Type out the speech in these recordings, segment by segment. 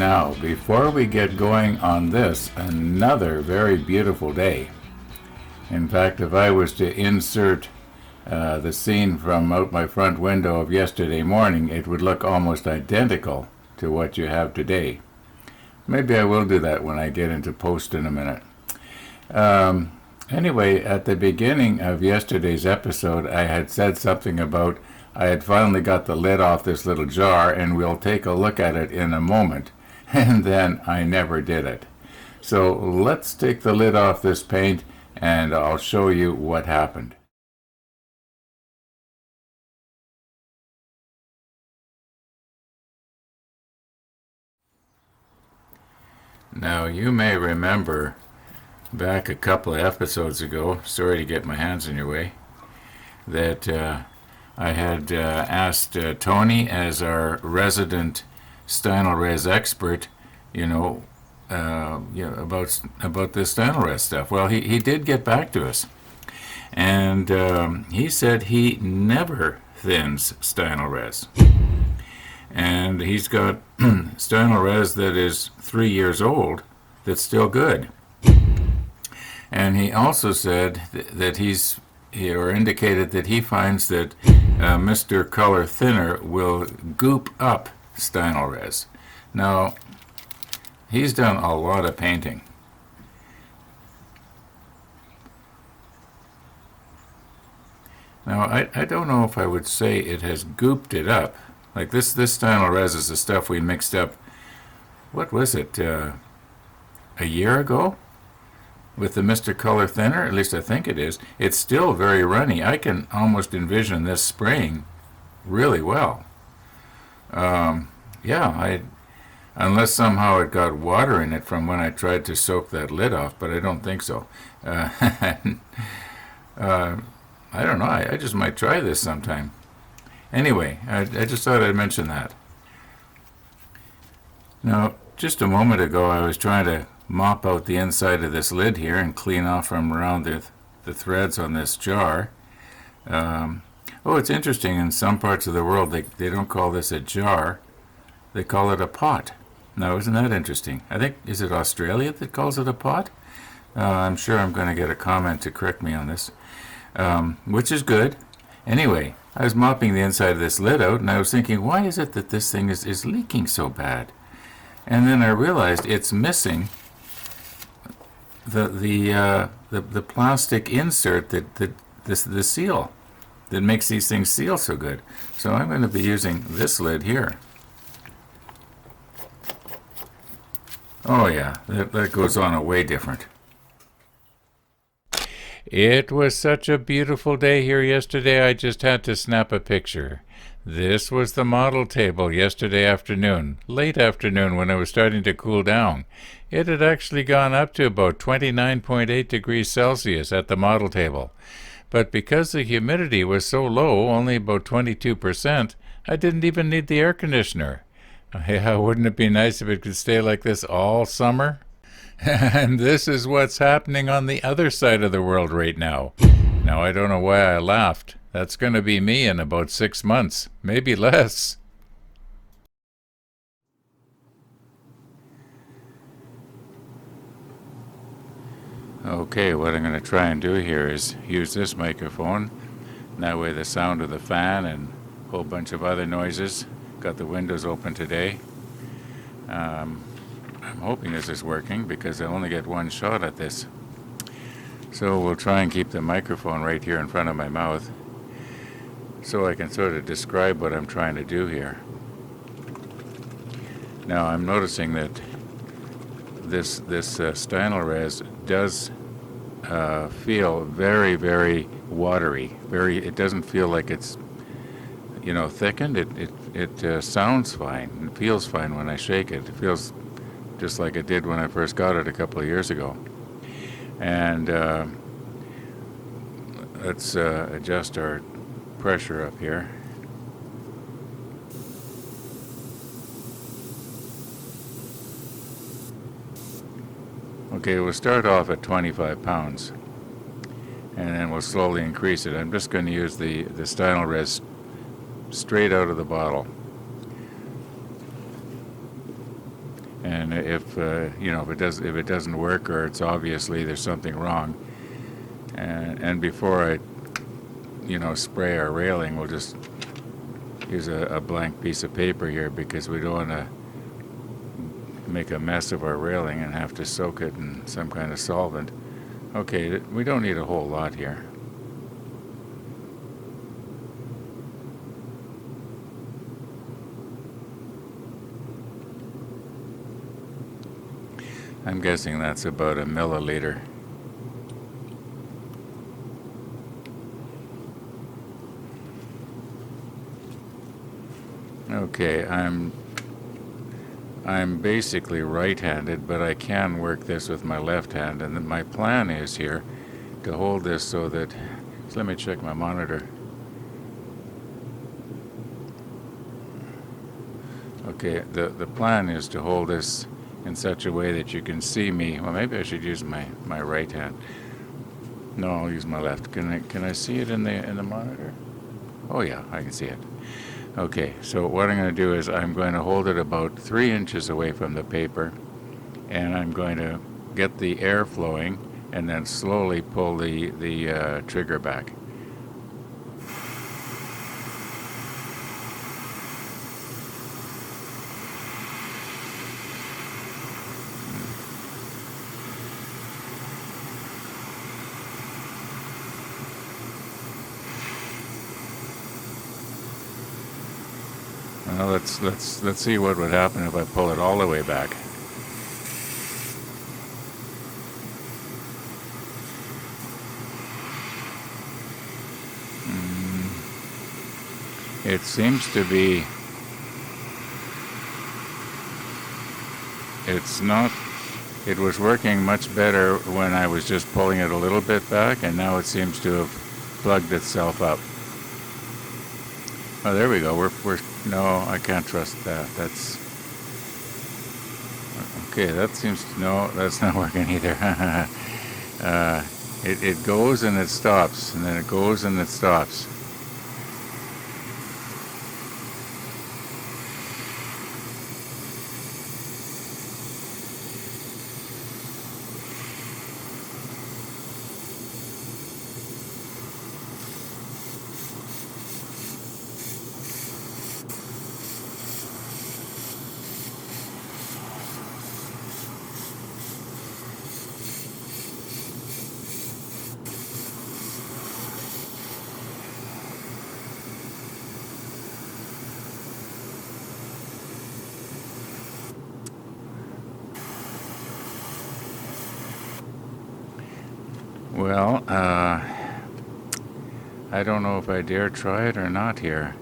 Now, before we get going on this, another very beautiful day. In fact, if I was to insert the scene from out my front window of yesterday morning, it would look almost identical to what you have today. Maybe I will do that when I get into post in a minute. Anyway, at the beginning of yesterday's episode, I had said something about I had finally got the lid off this little jar, and we'll take a look at it in a moment. And then I never did it. So let's take the lid off this paint, and I'll show you what happened. Now, you may remember back a couple of episodes ago, sorry to get my hands in your way, that I had asked Tony, as our resident Stynylrez expert, about this Stynylrez stuff. Well, he did get back to us, and he said he never thins Stynylrez. And he's got Stynylrez that is 3 years old that's still good. And he also said that he indicated that he finds that Mr. Color Thinner will goop up Stynylrez. Now, he's done a lot of painting. Now, I don't know if I would say it has gooped it up. Like this Stynylrez is the stuff we mixed up, what was it, a year ago? With the Mr. Color Thinner, at least I think it is. It's still very runny. I can almost envision this spraying really well. Unless somehow it got water in it from when I tried to soak that lid off, but I don't think so. I don't know, I just might try this sometime. Anyway, I just thought I'd mention that. Now, just a moment ago I was trying to mop out the inside of this lid here and clean off from around the threads on this jar. It's interesting, in some parts of the world they don't call this a jar, they call it a pot. Now, isn't that interesting? I think, is it Australia that calls it a pot? I'm sure I'm going to get a comment to correct me on this, which is good. Anyway, I was mopping the inside of this lid out, and I was thinking, why is it that this thing is leaking so bad? And then I realized it's missing the plastic insert the seal that makes these things seal so good. So I'm going to be using this lid here. Oh yeah, that goes on a way different. It was such a beautiful day here yesterday, I just had to snap a picture. This was the model table yesterday afternoon, late afternoon, when it was starting to cool down. It had actually gone up to about 29.8 degrees Celsius at the model table. But because the humidity was so low, only about 22%, I didn't even need the air conditioner. Yeah, wouldn't it be nice if it could stay like this all summer? And this is what's happening on the other side of the world right now. Now, I don't know why I laughed. That's going to be me in about 6 months, maybe less. Okay, what I'm going to try and do here is use this microphone. That way the sound of the fan and a whole bunch of other noises. Got the windows open today. I'm hoping this is working because I only get one shot at this. So we'll try and keep the microphone right here in front of my mouth so I can sort of describe what I'm trying to do here. Now, I'm noticing that this Stynylrez does feel very, very watery. It doesn't feel like it's thickened. It sounds fine and feels fine when I shake it. It feels just like it did when I first got it a couple of years ago. And let's adjust our pressure up here. Okay, we'll start off at 25 pounds and then we'll slowly increase it. I'm just going to use the Stynylrez straight out of the bottle. And if if it doesn't work, or it's obviously there's something wrong, and before I spray our railing, we'll just use a blank piece of paper here, because we don't want to make a mess of our railing and have to soak it in some kind of solvent. Okay, we don't need a whole lot here. I'm guessing that's about a milliliter. Okay, I'm basically right-handed, but I can work this with my left hand, and then my plan is here to hold this so that, so let me check my monitor. Okay, the plan is to hold this in such a way that you can see me. Well, maybe I should use my right hand. No, I'll use my left. Can I see it in the monitor? Oh yeah, I can see it. Okay, so what I'm going to do is I'm going to hold it about 3 inches away from the paper, and I'm going to get the air flowing, and then slowly pull the trigger back. Well, let's see what would happen if I pull it all the way back. It seems to be. It's not. It was working much better when I was just pulling it a little bit back, and now it seems to have plugged itself up. Oh, there we go. We're no, I can't trust that. That's okay. That seems no, that's not working either. It goes and it stops, and then it goes and it stops. Well, I don't know if I dare try it or not here.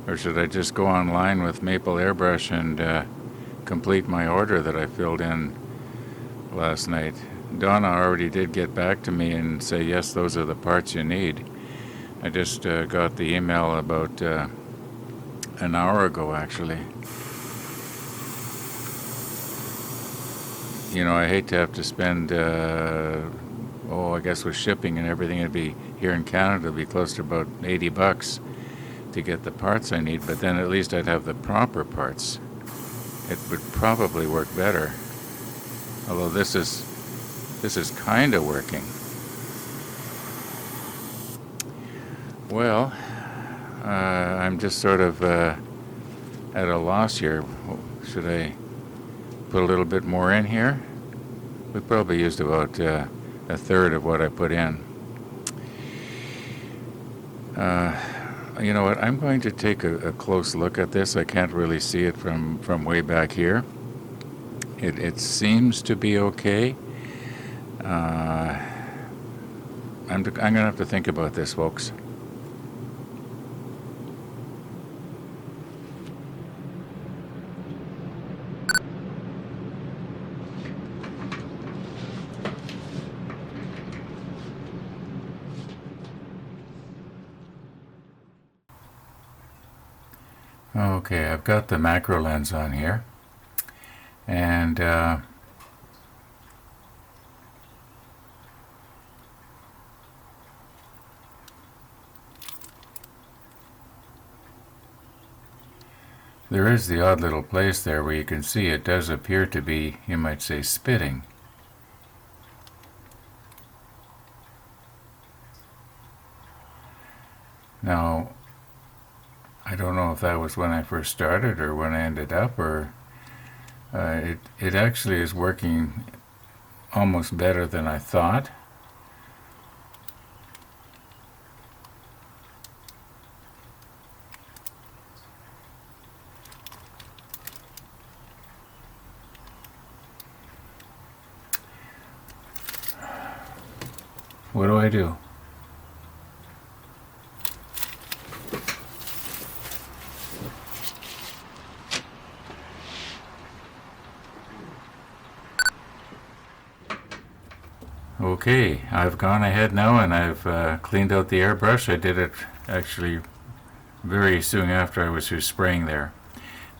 Or should I just go online with Maple Airbrush and complete my order that I filled in last night? Donna already did get back to me and say, yes, those are the parts you need. I just got the email about an hour ago, actually. I hate to have to spend, I guess with shipping and everything, it'd be here in Canada, it'd be close to about $80 to get the parts I need, but then at least I'd have the proper parts. It would probably work better. Although this is kind of working. Well, I'm just sort of at a loss here. Should I put a little bit more in here? We probably used about a third of what I put in. You know what? I'm going to take a close look at this. I can't really see it from way back here. It seems to be okay. I'm going to have to think about this, folks. Okay, I've got the macro lens on here, and There is the odd little place there where you can see it does appear to be, you might say, spitting. Now, I don't know if that was when I first started or when I ended up, or it actually is working almost better than I thought. What do I do? Okay, I've gone ahead now and I've cleaned out the airbrush. I did it actually very soon after I was through spraying there.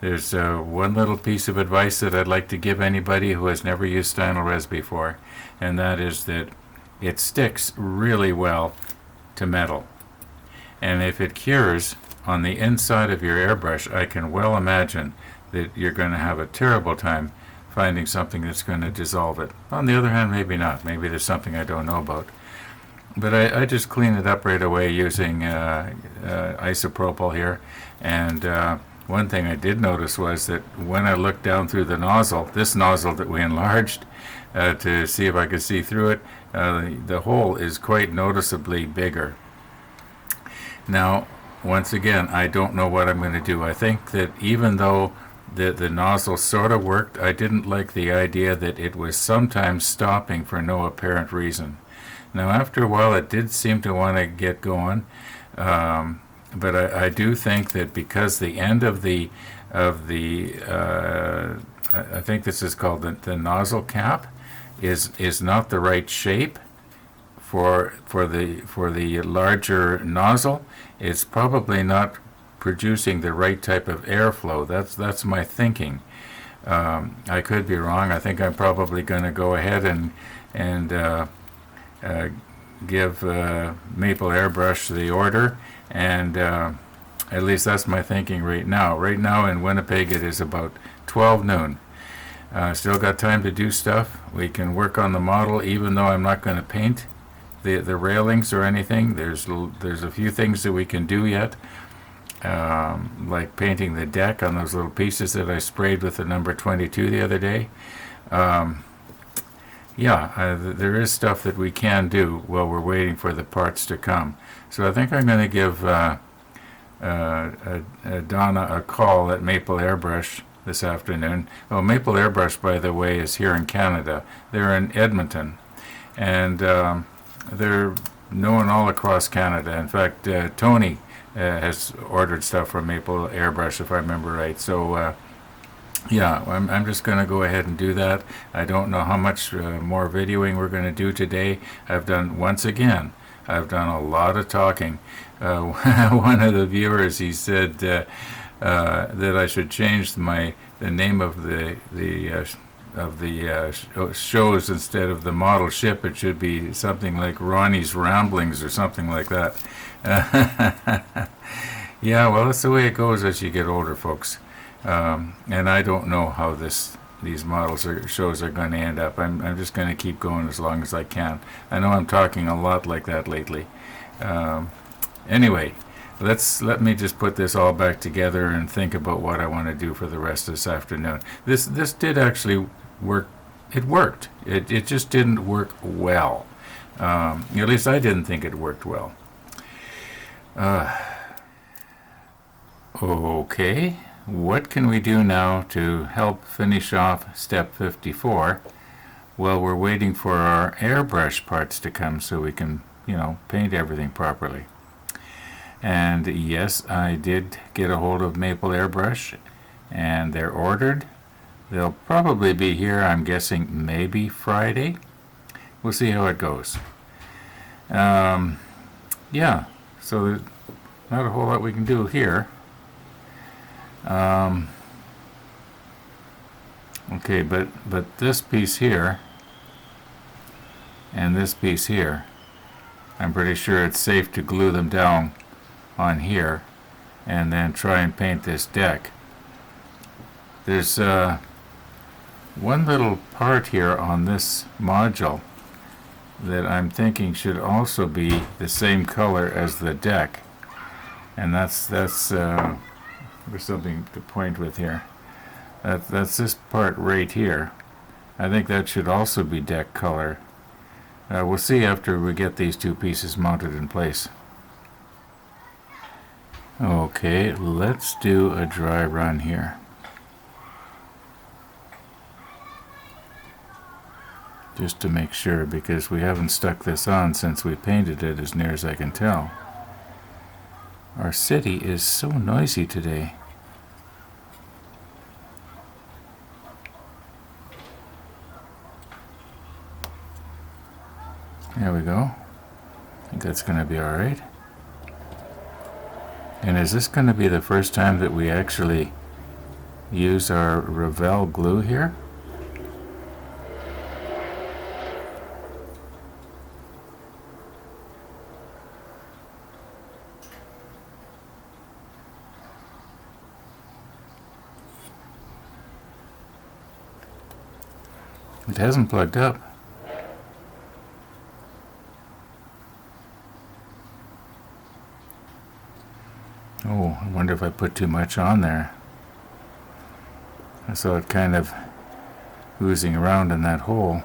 There's one little piece of advice that I'd like to give anybody who has never used Stynylrez before, and that is that it sticks really well to metal. And if it cures on the inside of your airbrush, I can well imagine that you're going to have a terrible time finding something that's going to dissolve it. On the other hand, maybe not. Maybe there's something I don't know about. But I just clean it up right away using isopropyl here. And one thing I did notice was that when I looked down through the nozzle, this nozzle that we enlarged to see if I could see through it, the hole is quite noticeably bigger. Now, once again, I don't know what I'm going to do. I think that even though the nozzle sort of worked, I didn't like the idea that it was sometimes stopping for no apparent reason. Now, after a while, it did seem to want to get going, but I do think that because the end of the I think this is called the nozzle cap, is not the right shape for the larger nozzle. It's probably not producing the right type of airflow. That's my thinking. I could be wrong. I think I'm probably going to go ahead and give Maple Airbrush the order, and at least that's my thinking right now. Right now in Winnipeg it is about 12 noon. Still got time to do stuff. We can work on the model even though I'm not going to paint the railings or anything. There's a few things that we can do yet. Like painting the deck on those little pieces that I sprayed with the number 22 the other day. There is stuff that we can do while we're waiting for the parts to come. So I think I'm going to give Donna a call at Maple Airbrush this afternoon. Oh, Maple Airbrush, by the way, is here in Canada. They're in Edmonton, and they're known all across Canada. In fact, Tony has ordered stuff from Maple Airbrush, if I remember right. So I'm just going to go ahead and do that. I don't know how much more videoing we're going to do today. I've done a lot of talking. One of the viewers, he said that I should change the name of the shows. Instead of the model ship, it should be something like Ronnie's Ramblings or something like that. Yeah, well, that's the way it goes as you get older, folks. And I don't know how these models or shows are going to end up. I'm just going to keep going as long as I can. I know I'm talking a lot like that lately. Anyway, let me just put this all back together and think about what I want to do for the rest of this afternoon. This did actually work. It worked. It just didn't work well. At least I didn't think it worked well. Okay, what can we do now to help finish off step 54 while we're waiting for our airbrush parts to come so we can, paint everything properly? And yes, I did get a hold of Maple Airbrush, and they're ordered. They'll probably be here, I'm guessing, maybe Friday. We'll see how it goes. So there's not a whole lot we can do here. Okay, but this piece here and this piece here, I'm pretty sure it's safe to glue them down on here and then try and paint this deck There's one little part here on this module that I'm thinking should also be the same color as the deck, and that's there's something to point with here. That's this part right here. I think that should also be deck color. We'll see after we get these two pieces mounted in place. Okay, let's do a dry run here. Just to make sure, because we haven't stuck this on since we painted it, as near as I can tell. Our city is so noisy today. There we go. I think that's going to be alright. And is this going to be the first time that we actually use our Revell glue here? It hasn't plugged up. Oh, I wonder if I put too much on there. I saw it kind of oozing around in that hole.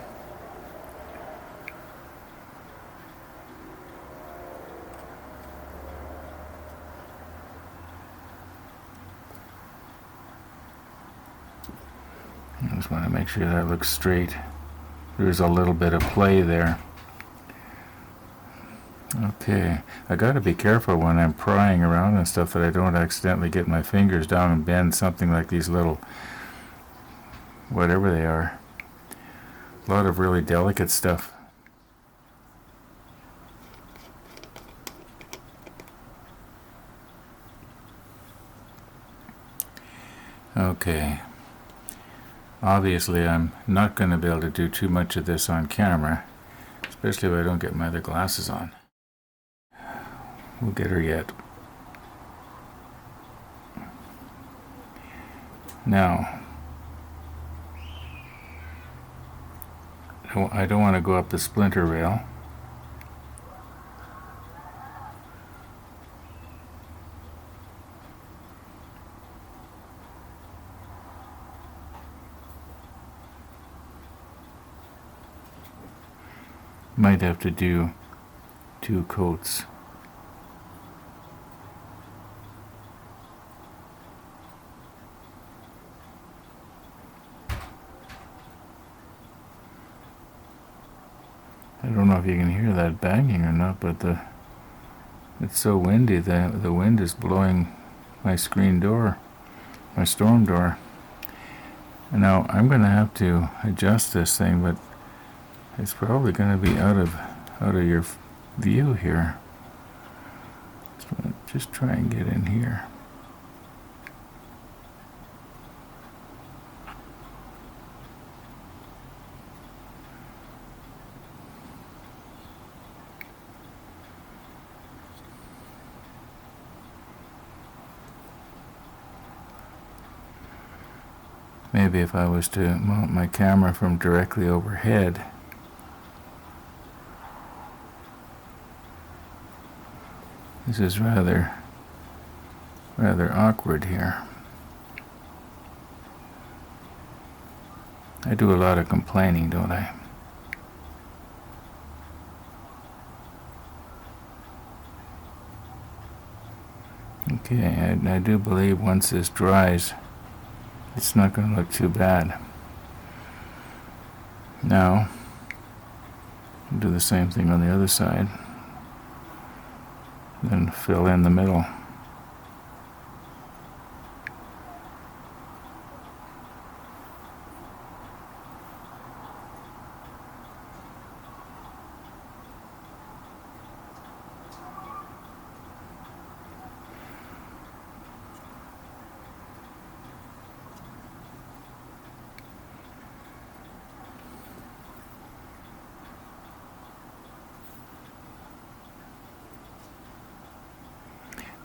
I just want to make sure that looks straight. There's a little bit of play there. Okay, I gotta be careful when I'm prying around and stuff that I don't accidentally get my fingers down and bend something like these little, whatever they are. A lot of really delicate stuff. Okay. Obviously, I'm not going to be able to do too much of this on camera, especially if I don't get my other glasses on. We'll get her yet. Now, I don't want to go up the splinter rail. Might have to do 2 coats. I don't know if you can hear that banging or not, but it's so windy that the wind is blowing my screen door, my storm door. And now I'm going to have to adjust this thing, but it's probably going to be out of your view here. So just try and get in here. Maybe if I was to mount my camera from directly overhead, this is rather awkward here. I do a lot of complaining, don't I? Okay, I do believe once this dries, it's not going to look too bad. Now, I'll do the same thing on the other side. Then fill in the middle.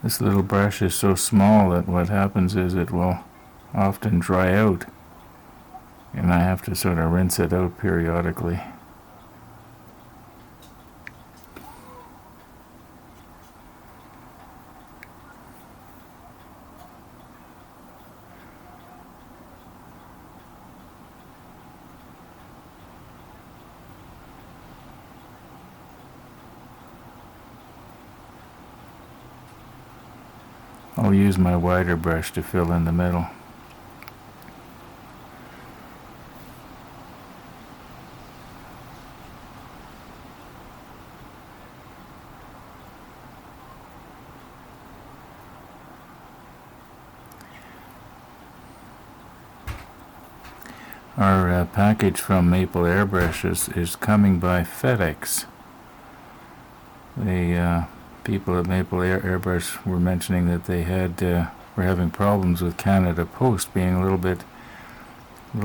This little brush is so small that what happens is it will often dry out, and I have to sort of rinse it out periodically. I'll use my wider brush to fill in the middle. Our package from Maple Airbrush is coming by FedEx. The people at Maple Airbrush were mentioning that they were having problems with Canada Post being a little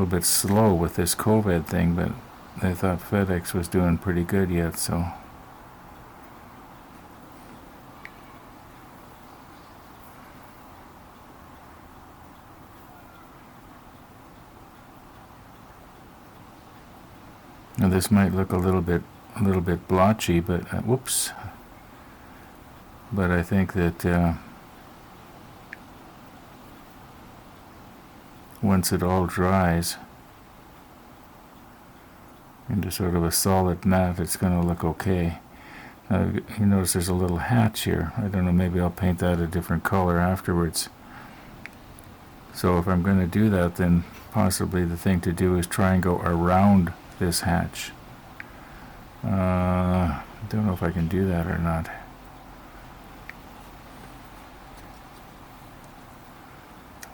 bit slow with this COVID thing, but they thought FedEx was doing pretty good yet, so. Now this might look a little bit blotchy, but whoops. But I think that once it all dries into sort of a solid mat, it's going to look okay. You notice there's a little hatch here. I don't know, maybe I'll paint that a different color afterwards. So if I'm going to do that, then possibly the thing to do is try and go around this hatch. Don't know if I can do that or not.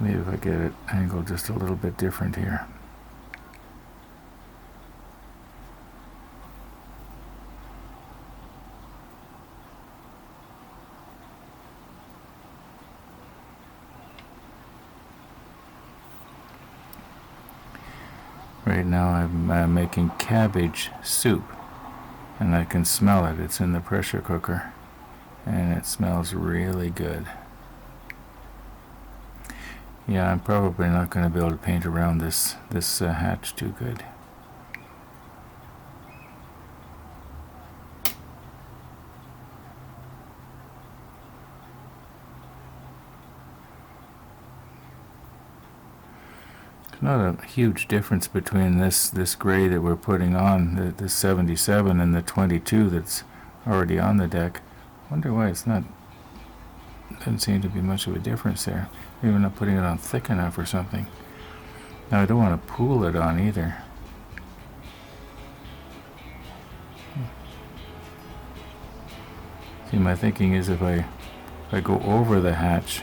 Maybe if I get it angled just a little bit different here. Right now I'm making cabbage soup, and I can smell it. It's in the pressure cooker, and it smells really good. Yeah, I'm probably not going to be able to paint around this hatch too good. Not a huge difference between this gray that we're putting on, the 77, and the 22 that's already on the deck. Wonder why it's not, doesn't seem to be much of a difference there. Maybe we're not putting it on thick enough or something. Now I don't want to pool it on either. See, my thinking is if I go over the hatch,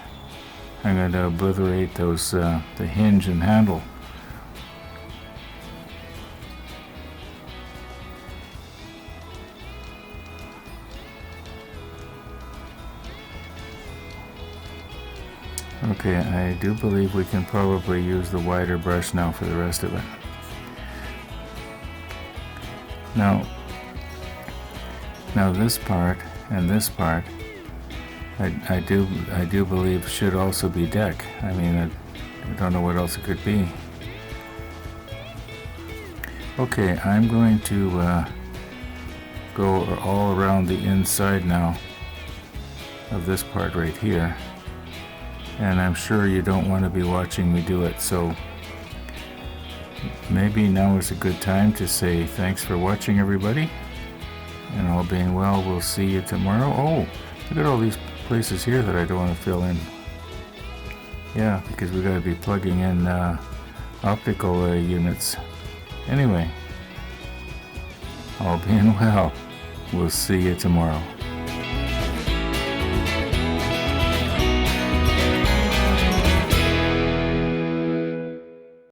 I'm going to obliterate those the hinge and handle. Okay, I do believe we can probably use the wider brush now for the rest of it. Now this part and this part I do believe should also be deck. I mean, I don't know what else it could be. Okay, I'm going to go all around the inside now of this part right here, and I'm sure you don't want to be watching me do it, so maybe now is a good time to say thanks for watching, everybody, and all being well, we'll see you tomorrow. Oh, look at all these places here that I don't want to fill in. Yeah, because we got to be plugging in optical units. Anyway, all being well, we'll see you tomorrow.